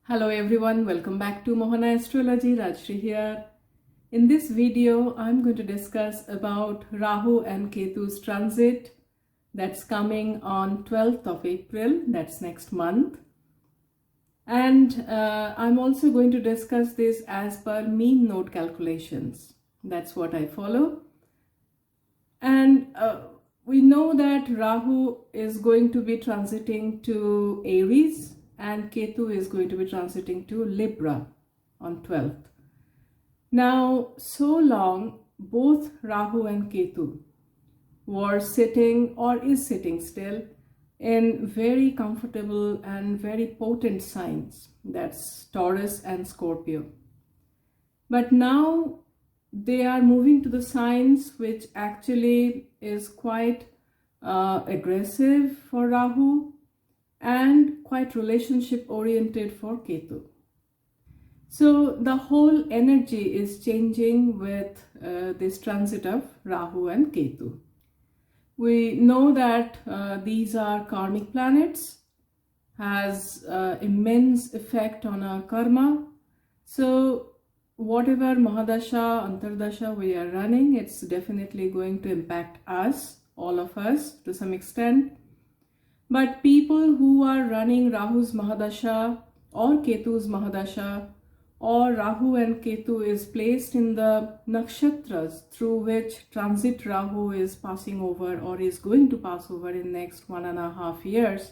Hello everyone, welcome back to Mohana Astrology. Rajshri here. In this video, I'm going to discuss about Rahu and Ketu's transit that's coming on 12th of April, that's next month. And I'm also going to discuss this as per mean node calculations. That's what I follow. And we know that Rahu is going to be transiting to Aries and Ketu is going to be transiting to Libra on 12th. Now, so long, both Rahu and Ketu were sitting or is sitting still in very comfortable and very potent signs. That's Taurus and Scorpio. But now they are moving to the signs which actually is quite aggressive for Rahu and quite relationship oriented for Ketu. So the whole energy is changing with this transit of Rahu and Ketu. We know that these are karmic planets, has immense effect on our karma. So whatever Mahadasha, Antardasha we are running, it's definitely going to impact us, all of us to some extent. But people who are running Rahu's Mahadasha or Ketu's Mahadasha, or Rahu and Ketu is placed in the nakshatras through which transit Rahu is passing over or is going to pass over in next 1.5 years,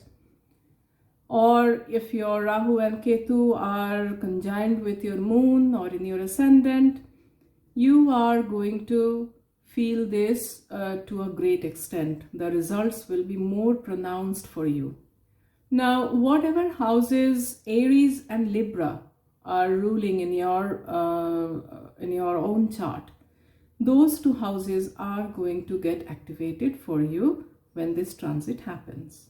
or if your Rahu and Ketu are conjoined with your moon or in your ascendant, you are going to feel this to a great extent. The results will be more pronounced for you. Now, whatever houses Aries and Libra are ruling in your own chart, those two houses are going to get activated for you when this transit happens.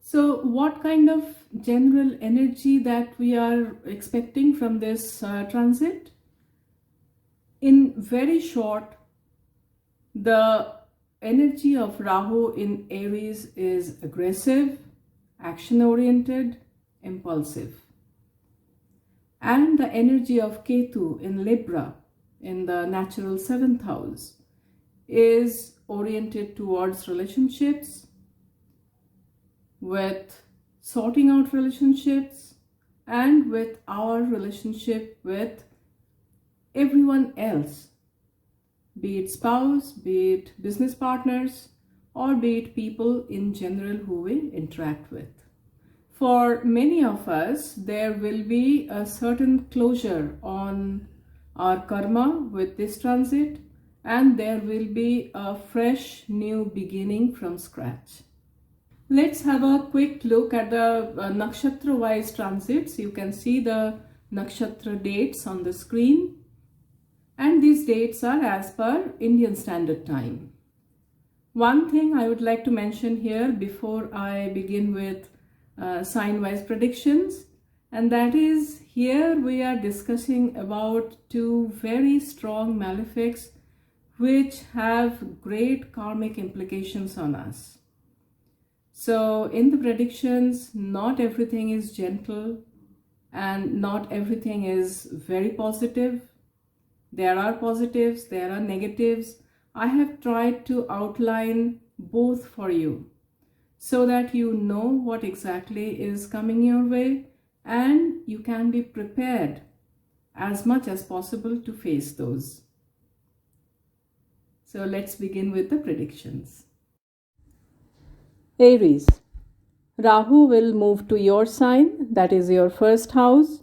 So what kind of general energy that we are expecting from this transit? In very short, the energy of Rahu in Aries is aggressive, action-oriented, impulsive. And the energy of Ketu in Libra, in the natural 7th house, is oriented towards relationships, with sorting out relationships, and with our relationship with everyone else, be it spouse, be it business partners, or be it people in general who we interact with. For many of us, there will be a certain closure on our karma with this transit, and there will be a fresh new beginning from scratch. Let's have a quick look at the nakshatra-wise transits. You can see the nakshatra dates on the screen. And these dates are as per Indian Standard Time. One thing I would like to mention here before I begin with sign-wise predictions, and that is here we are discussing about two very strong malefics which have great karmic implications on us. So in the predictions, not everything is gentle and not everything is very positive. There are positives, there are negatives. I have tried to outline both for you so that you know what exactly is coming your way and you can be prepared as much as possible to face those. So let's begin with the predictions. Aries. Rahu will move to your sign, that is your first house,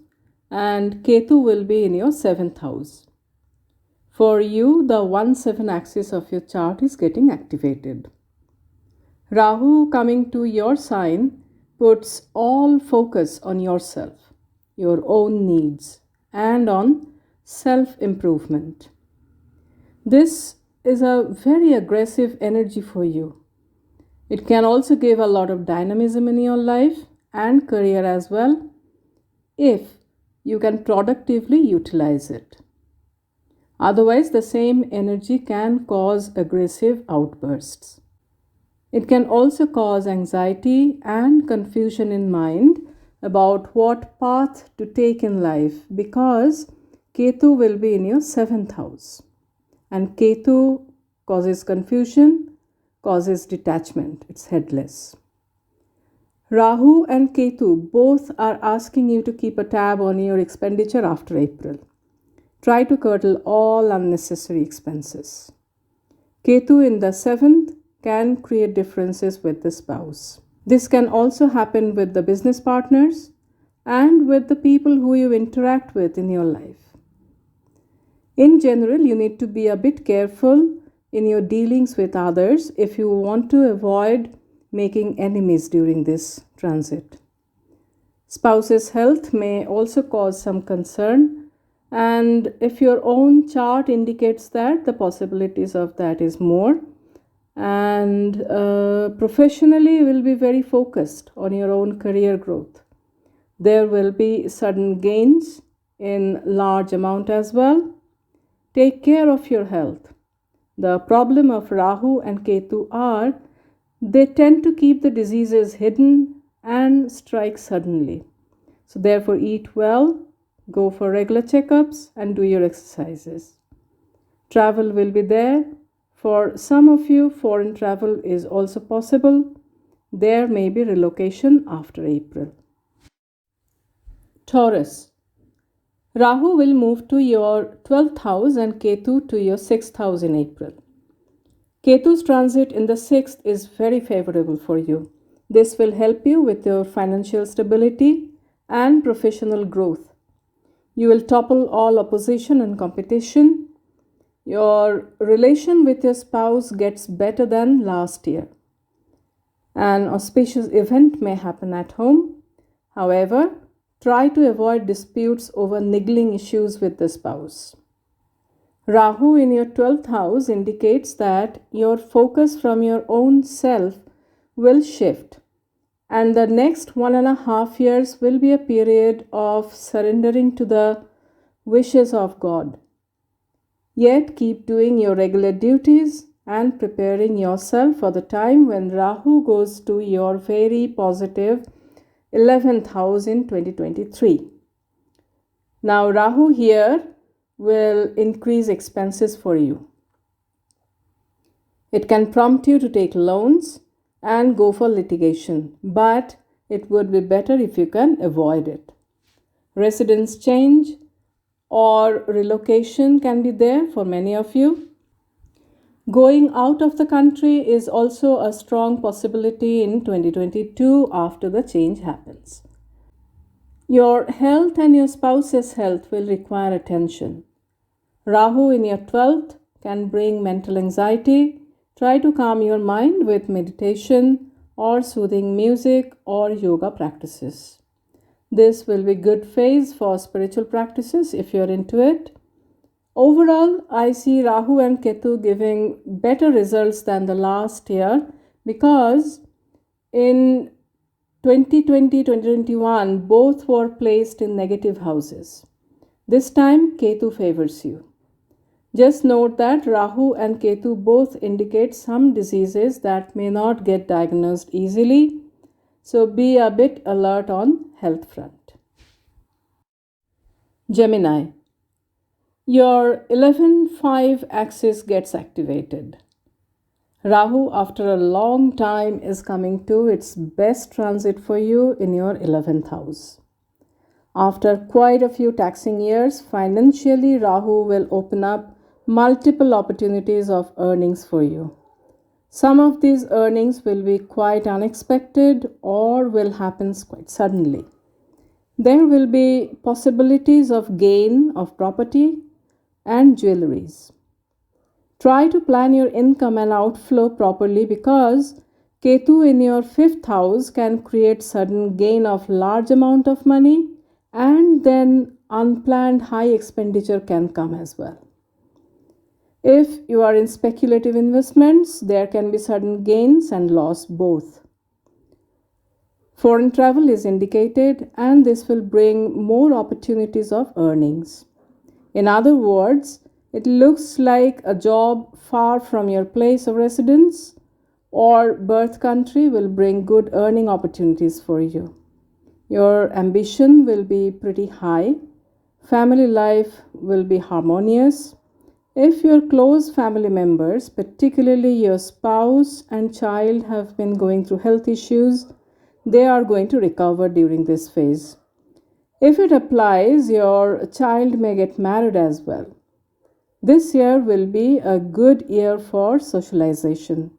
and Ketu will be in your 7th house. For you, the 1-7 axis of your chart is getting activated. Rahu coming to your sign puts all focus on yourself, your own needs, and on self-improvement. This is a very aggressive energy for you. It can also give a lot of dynamism in your life and career as well, if you can productively utilize it. Otherwise, the same energy can cause aggressive outbursts. It can also cause anxiety and confusion in mind about what path to take in life, because Ketu will be in your 7th house. And Ketu causes confusion, causes detachment. It's headless. Rahu and Ketu both are asking you to keep a tab on your expenditure after April. Try to curtail all unnecessary expenses. Ketu in the 7th can create differences with the spouse. This can also happen with the business partners and with the people who you interact with in your life. In general, you need to be a bit careful in your dealings with others if you want to avoid making enemies during this transit. Spouse's health may also cause some concern, and if your own chart indicates that, the possibilities of that is more. And professionally, you will be very focused on your own career growth. There will be sudden gains in large amount as well. Take care of your health. The problem of Rahu and Ketu are they tend to keep the diseases hidden and strike suddenly. So therefore, eat well, go for regular checkups, and do your exercises. Travel will be there. For some of you, foreign travel is also possible. There may be relocation after April. Taurus. Rahu will move to your 12th house and Ketu to your 6th house in April. Ketu's transit in the 6th is very favorable for you. This will help you with your financial stability and professional growth. You will topple all opposition and competition. Your relation with your spouse gets better than last year. An auspicious event may happen at home. However, try to avoid disputes over niggling issues with the spouse. Rahu in your 12th house indicates that your focus from your own self will shift, and the next 1.5 years will be a period of surrendering to the wishes of God. Yet keep doing your regular duties and preparing yourself for the time when Rahu goes to your very positive 11th house in 2023. Now, Rahu here will increase expenses for you. It can prompt you to take loans and go for litigation, but it would be better if you can avoid it. Residence change or relocation can be there for many of you. Going out of the country is also a strong possibility in 2022 after the change happens. Your health and your spouse's health will require attention. Rahu in your 12th can bring mental anxiety. Try to calm your mind with meditation or soothing music or yoga practices. This will be good phase for spiritual practices if you're into it. Overall, I see Rahu and Ketu giving better results than the last year, because in 2020-2021, both were placed in negative houses. This time, Ketu favors you. Just note that Rahu and Ketu both indicate some diseases that may not get diagnosed easily, so be a bit alert on health front. Gemini. Your 11-5 axis gets activated. Rahu, after a long time, is coming to its best transit for you in your 11th house. After quite a few taxing years, financially, Rahu will open up multiple opportunities of earnings for you. Some of these earnings will be quite unexpected or will happen quite suddenly. There will be possibilities of gain of property and jewelries. Try to plan your income and outflow properly, because Ketu in your 5th house can create sudden gain of large amount of money, and then unplanned high expenditure can come as well. If you are in speculative investments, there can be sudden gains and loss both. Foreign travel is indicated, and this will bring more opportunities of earnings. In other words, it looks like a job far from your place of residence or birth country will bring good earning opportunities for you. Your ambition will be pretty high. Family life will be harmonious. If your close family members, particularly your spouse and child, have been going through health issues, they are going to recover during this phase. If it applies, your child may get married as well. This year will be a good year for socialization.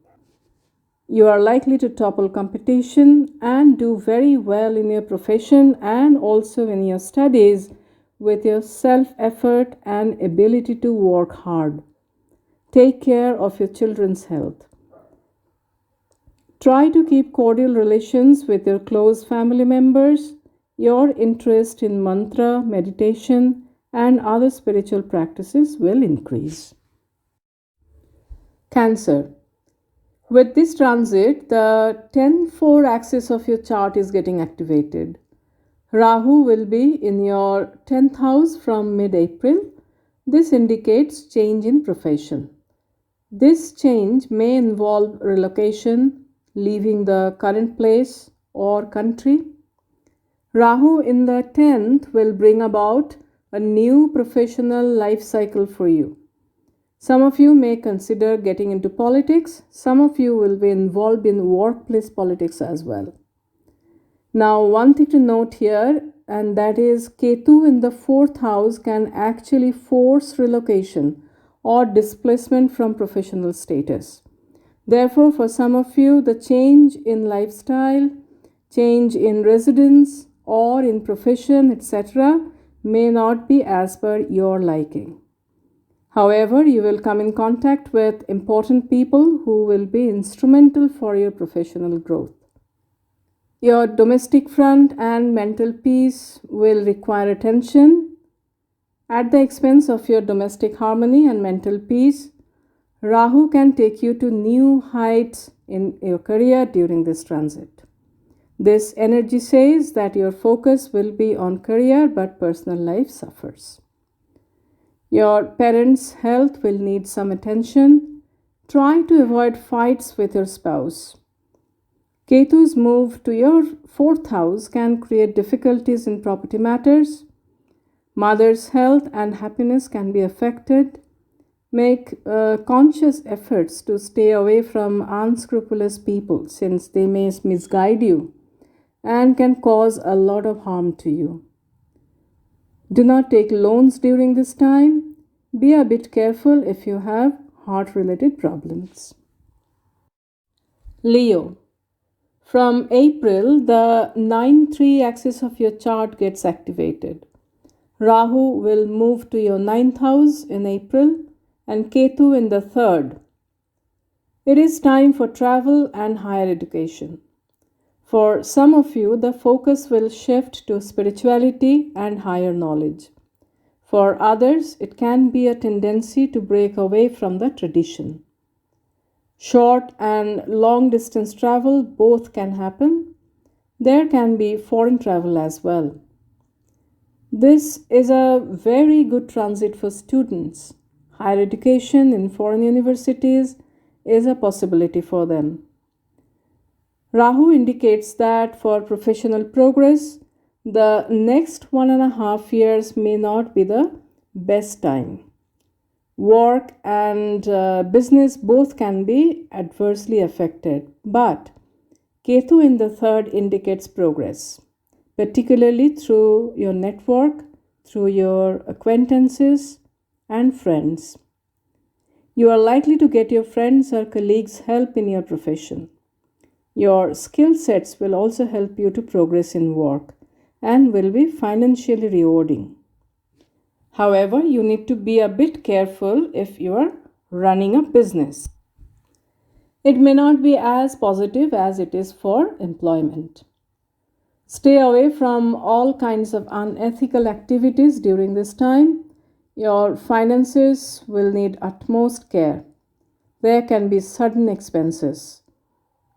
You are likely to topple competition and do very well in your profession and also in your studies with your self effort and ability to work hard. Take care of your children's health. Try to keep cordial relations with your close family members. Your interest in mantra, meditation, and other spiritual practices will increase. Cancer. With this transit, the 10-4 axis of your chart is getting activated. Rahu will be in your 10th house from mid-April. This indicates change in profession. This change may involve relocation, leaving the current place or country. Rahu in the 10th will bring about a new professional life cycle for you. Some of you may consider getting into politics. Some of you will be involved in workplace politics as well. Now, one thing to note here, and that is Ketu in the 4th house can actually force relocation or displacement from professional status. Therefore, for some of you, the change in lifestyle, change in residence, or in profession, etc., may not be as per your liking. However, you will come in contact with important people who will be instrumental for your professional growth. Your domestic front and mental peace will require attention. At the expense of your domestic harmony and mental peace, Rahu can take you to new heights in your career during this transit. This energy says that your focus will be on career, but personal life suffers. Your parents' health will need some attention. Try to avoid fights with your spouse. Ketu's move to your 4th house can create difficulties in property matters. Mother's health and happiness can be affected. Make conscious efforts to stay away from unscrupulous people, since they may misguide you and can cause a lot of harm to you. Do not take loans during this time. Be a bit careful if you have heart-related problems. Leo. From April, the 9-3 axis of your chart gets activated. Rahu will move to your 9th house in April and Ketu in the 3rd. It is time for travel and higher education. For some of you, the focus will shift to spirituality and higher knowledge. For others, it can be a tendency to break away from the tradition. Short and long distance travel both can happen. There can be foreign travel as well. This is a very good transit for students. Higher education in foreign universities is a possibility for them. Rahu indicates that for professional progress, the next 1.5 years may not be the best time. Work and business both can be adversely affected, but Ketu in the 3rd indicates progress, particularly through your network, through your acquaintances and friends. You are likely to get your friends or colleagues' help in your profession. Your skill sets will also help you to progress in work and will be financially rewarding. However, you need to be a bit careful if you are running a business. It may not be as positive as it is for employment. Stay away from all kinds of unethical activities during this time. Your finances will need utmost care. There can be sudden expenses.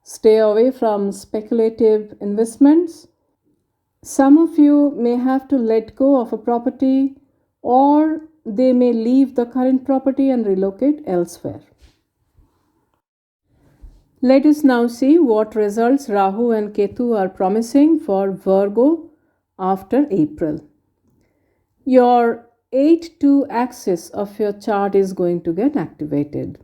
Stay away from speculative investments. Some of you may have to let go of a property, or they may leave the current property and relocate elsewhere. Let us now see what results Rahu and Ketu are promising for Virgo after April. Your 8-2 axis of your chart is going to get activated.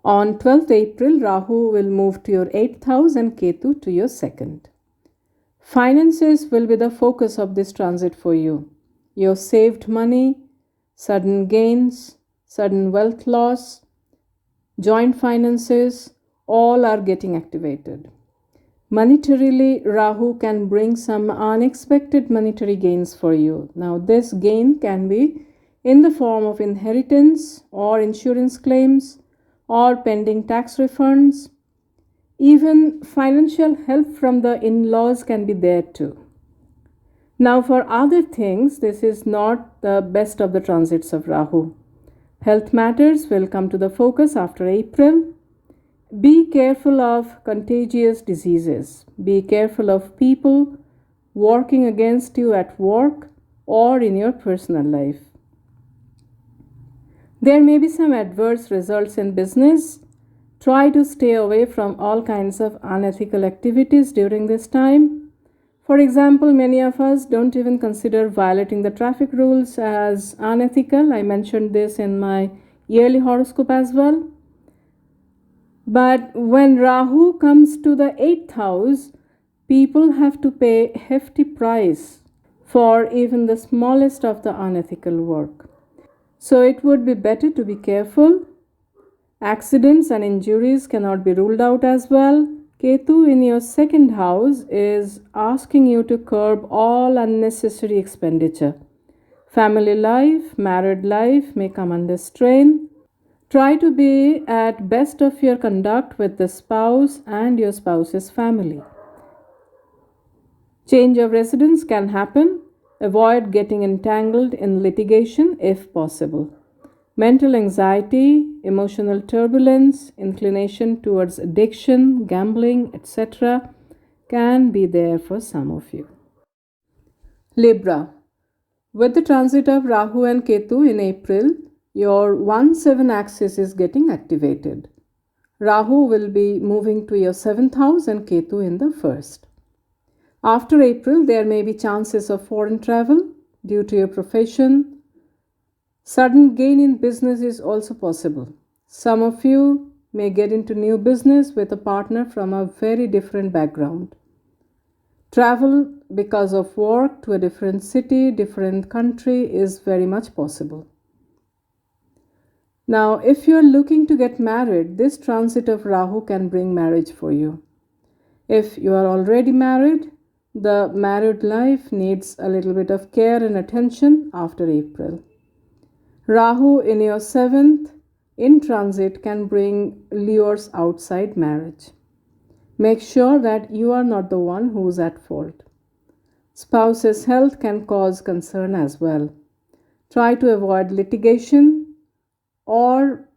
On 12th April, Rahu will move to your 8th house and Ketu to your 2nd. Finances will be the focus of this transit for you. Your saved money, sudden gains, sudden wealth loss, joint finances, all are getting activated. Monetarily, Rahu can bring some unexpected monetary gains for you. Now, this gain can be in the form of inheritance or insurance claims or pending tax refunds. Even financial help from the in-laws can be there too. Now, for other things, this is not the best of the transits of Rahu. Health matters will come to the focus after April. Be careful of contagious diseases. Be careful of people working against you at work or in your personal life. There may be some adverse results in business. Try to stay away from all kinds of unethical activities during this time. For example, many of us don't even consider violating the traffic rules as unethical. I mentioned this in my yearly horoscope as well. But when Rahu comes to the 8th house, people have to pay a hefty price for even the smallest of the unethical work. So it would be better to be careful. Accidents and injuries cannot be ruled out as well. Ketu in your 2nd house is asking you to curb all unnecessary expenditure. Family life, married life may come under strain. Try to be at best of your conduct with the spouse and your spouse's family. Change of residence can happen. Avoid getting entangled in litigation if possible. Mental anxiety, emotional turbulence, inclination towards addiction, gambling, etc. can be there for some of you. Libra. With the transit of Rahu and Ketu in April, your 1-7 axis is getting activated. Rahu will be moving to your 7th house and Ketu in the 1st. After April, there may be chances of foreign travel due to your profession. Sudden gain in business is also possible. Some of you may get into new business with a partner from a very different background. Travel because of work to a different city, different country is very much possible. Now, if you are looking to get married, this transit of Rahu can bring marriage for you. If you are already married, the married life needs a little bit of care and attention after April. Rahu in your 7th in transit can bring lures outside marriage. Make sure that you are not the one who is at fault. Spouse's health can cause concern as well. Try to avoid litigation or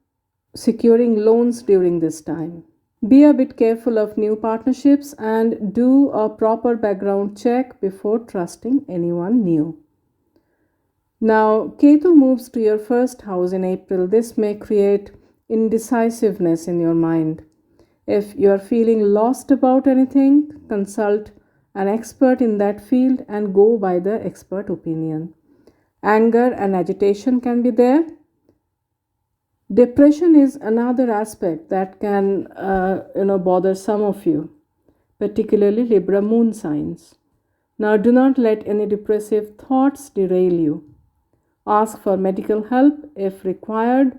securing loans during this time. Be a bit careful of new partnerships and do a proper background check before trusting anyone new. Now, Ketu moves to your 1st house in April. This may create indecisiveness in your mind. If you are feeling lost about anything, consult an expert in that field and go by the expert opinion. Anger and agitation can be there. Depression is another aspect that can bother some of you, particularly Libra moon signs. Now, do not let any depressive thoughts derail you. Ask for medical help if required.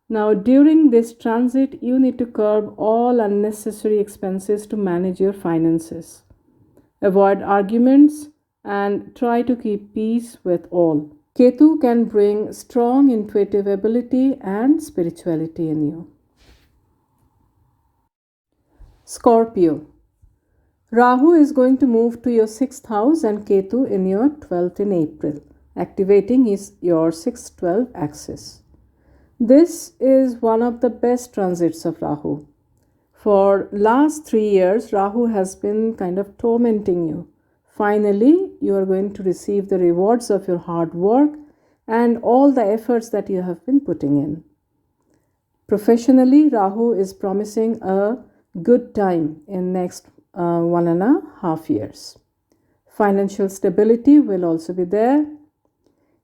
Now, during this transit, you need to curb all unnecessary expenses to manage your finances. Avoid arguments and try to keep peace with all. Ketu can bring strong intuitive ability and spirituality in you. Scorpio. Rahu is going to move to your 6th house and Ketu in your 12th in April, activating your 6-12 axis. This is one of the best transits of Rahu. For last 3 years, Rahu has been kind of tormenting you. Finally, you are going to receive the rewards of your hard work and all the efforts that you have been putting in. Professionally, Rahu is promising a good time in next 1.5 years. Financial stability will also be there.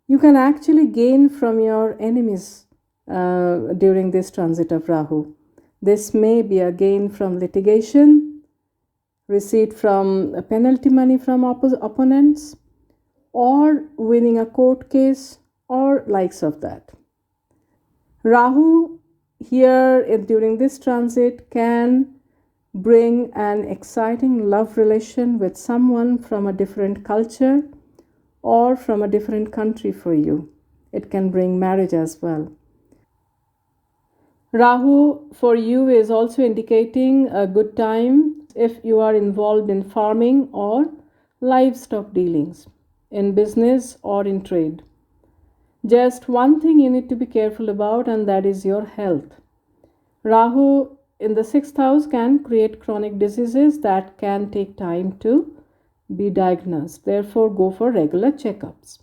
You can actually gain from your enemies during this transit of Rahu. This may be a gain from litigation, receipt from penalty money from opponents, or winning a court case, or likes of that. Rahu here during this transit can bring an exciting love relation with someone from a different culture or from a different country for you. It can bring marriage as well. Rahu for you is also indicating a good time if you are involved in farming or livestock dealings, in business or in trade. Just one thing you need to be careful about, and that is your health. Rahu in the 6th house can create chronic diseases that can take time to be diagnosed. Therefore, go for regular checkups.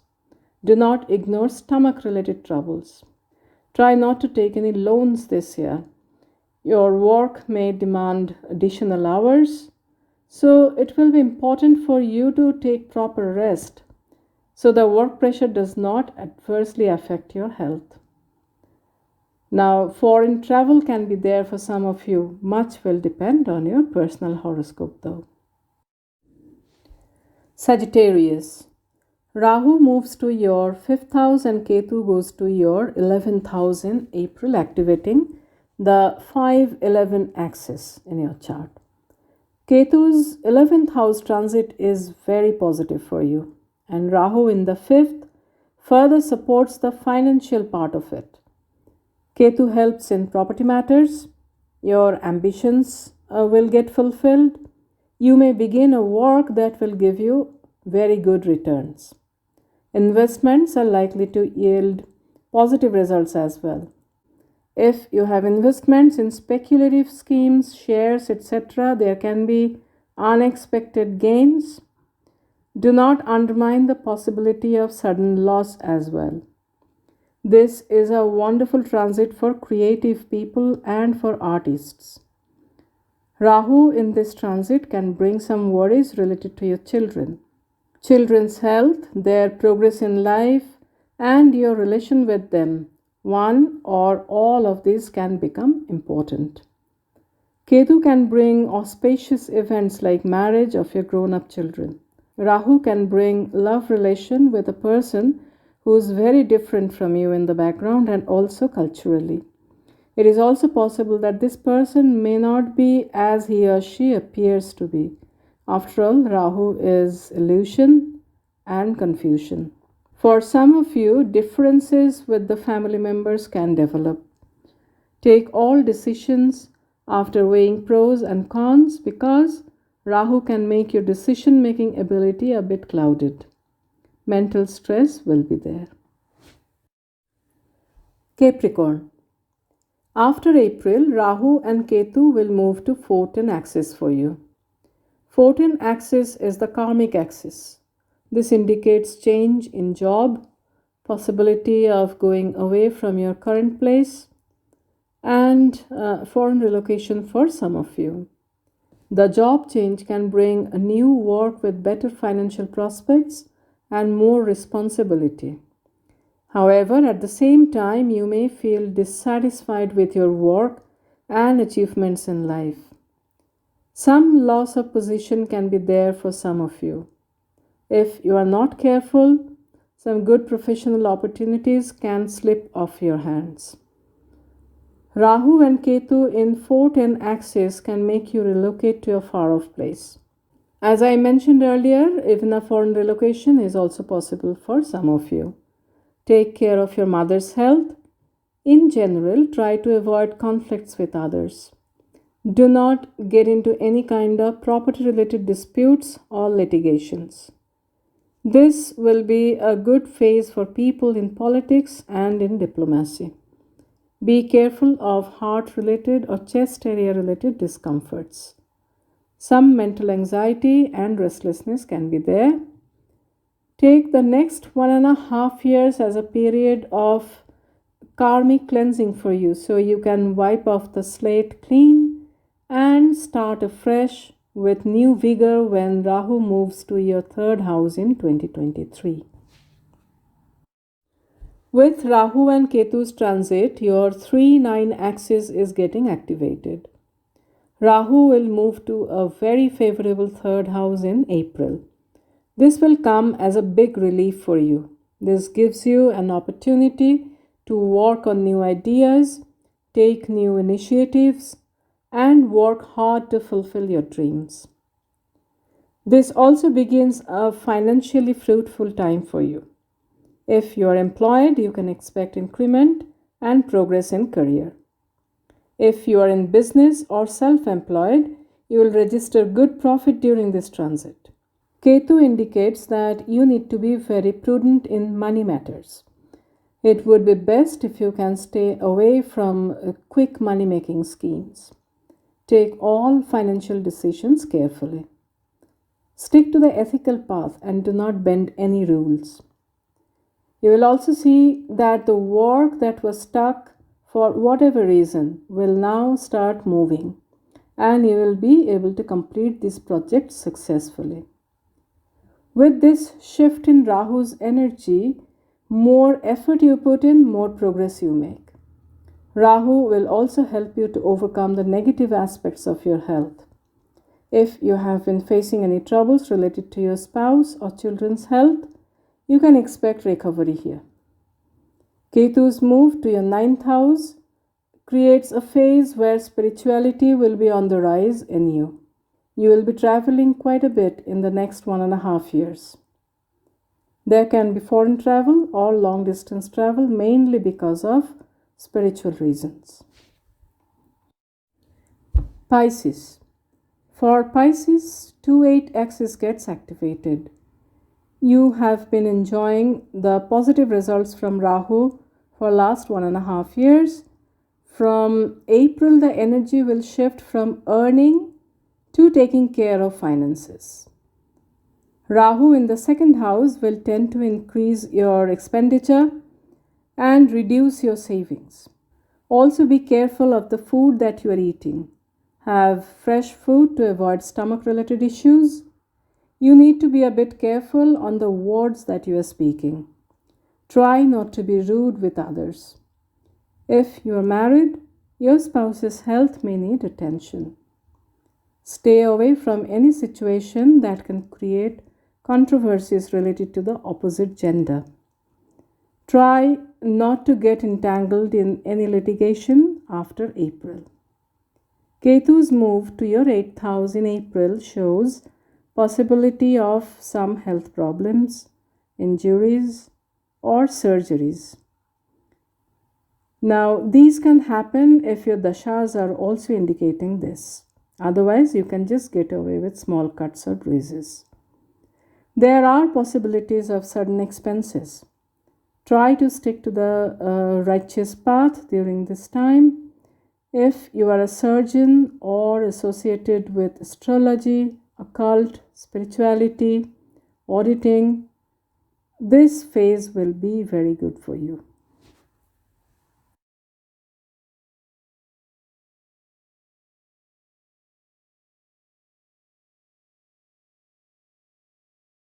Do not ignore stomach related troubles. Try not to take any loans this year. Your work may demand additional hours, so it will be important for you to take proper rest so the work pressure does not adversely affect your health. Now, foreign travel can be there for some of you. Much will depend on your personal horoscope though. Sagittarius. Rahu moves to your 5th house and Ketu goes to your 11th house in April, activating the 5-11 axis in your chart. Ketu's 11th house transit is very positive for you, and Rahu in the 5th further supports the financial part of it. Ketu helps in property matters. Your ambitions will get fulfilled. You may begin a work that will give you very good returns. Investments are likely to yield positive results as well. If you have investments in speculative schemes, shares, etc., there can be unexpected gains. Do not undermine the possibility of sudden loss as well. This is a wonderful transit for creative people and for artists. Rahu in this transit can bring some worries related to your children. Children's health, their progress in life, and your relation with them. One or all of these can become important. Ketu can bring auspicious events like marriage of your grown-up children. Rahu can bring love relation with a person who is very different from you in the background and also culturally. It is also possible that this person may not be as he or she appears to be. After all, Rahu is illusion and confusion. For some of you, differences with the family members can develop. Take all decisions after weighing pros and cons because Rahu can make your decision-making ability a bit clouded. Mental stress will be there. Capricorn. After April, Rahu and Ketu will move to 14 axis for you. 14 axis is the karmic axis. This indicates change in job, possibility of going away from your current place, and foreign relocation for some of you. The job change can bring a new work with better financial prospects and more responsibility. However, at the same time, you may feel dissatisfied with your work and achievements in life. Some loss of position can be there for some of you. If you are not careful, some good professional opportunities can slip off your hands. Rahu and Ketu in 4-10 axis can make you relocate to a far-off place. As I mentioned earlier, even a foreign relocation is also possible for some of you. Take care of your mother's health. In general, try to avoid conflicts with others. Do not get into any kind of property-related disputes or litigations. This will be a good phase for people in politics and in diplomacy. Be careful of heart-related or chest area-related discomforts. Some mental anxiety and restlessness can be there. Take the next 1.5 years as a period of karmic cleansing for you, so you can wipe off the slate clean and start afresh with new vigor when Rahu moves to your third house in 2023. With Rahu and Ketu's transit, your 3-9 axis is getting activated. Rahu will move to a very favorable third house in April. This will come as a big relief for you. This gives you an opportunity to work on new ideas, take new initiatives, and work hard to fulfill your dreams. This also begins a financially fruitful time for you. If you are employed, you can expect increment and progress in career. If you are in business or self-employed, you will register good profit during this transit. Ketu indicates that you need to be very prudent in money matters. It would be best if you can stay away from quick money-making schemes. Take all financial decisions carefully. Stick to the ethical path and do not bend any rules. You will also see that the work that was stuck for whatever reason will now start moving, and you will be able to complete this project successfully. With this shift in Rahu's energy, more effort you put in, more progress you make. Rahu will also help you to overcome the negative aspects of your health. If you have been facing any troubles related to your spouse or children's health, you can expect recovery here. Ketu's move to your 9th house creates a phase where spirituality will be on the rise in you. You will be traveling quite a bit in the next 1.5 years. There can be foreign travel or long distance travel, mainly because of spiritual reasons. Pisces. For Pisces, 2-8 axis gets activated. You have been enjoying the positive results from Rahu for last 1.5 years. From April, the energy will shift from earning to taking care of finances. Rahu in the 2nd house will tend to increase your expenditure and reduce your savings. Also be careful of the food that you are eating. Have fresh food to avoid stomach-related issues. You need to be a bit careful on the words that you are speaking. Try not to be rude with others. If you are married, your spouse's health may need attention. Stay away from any situation that can create controversies related to the opposite gender. Try not to get entangled in any litigation after April. Ketu's move to your 8th house in April shows possibility of some health problems, injuries, or surgeries. Now, these can happen if your dashas are also indicating this. Otherwise, you can just get away with small cuts or bruises. There are possibilities of sudden expenses. Try to stick to the righteous path during this time. If you are a surgeon or associated with astrology, occult, spirituality, auditing, this phase will be very good for you.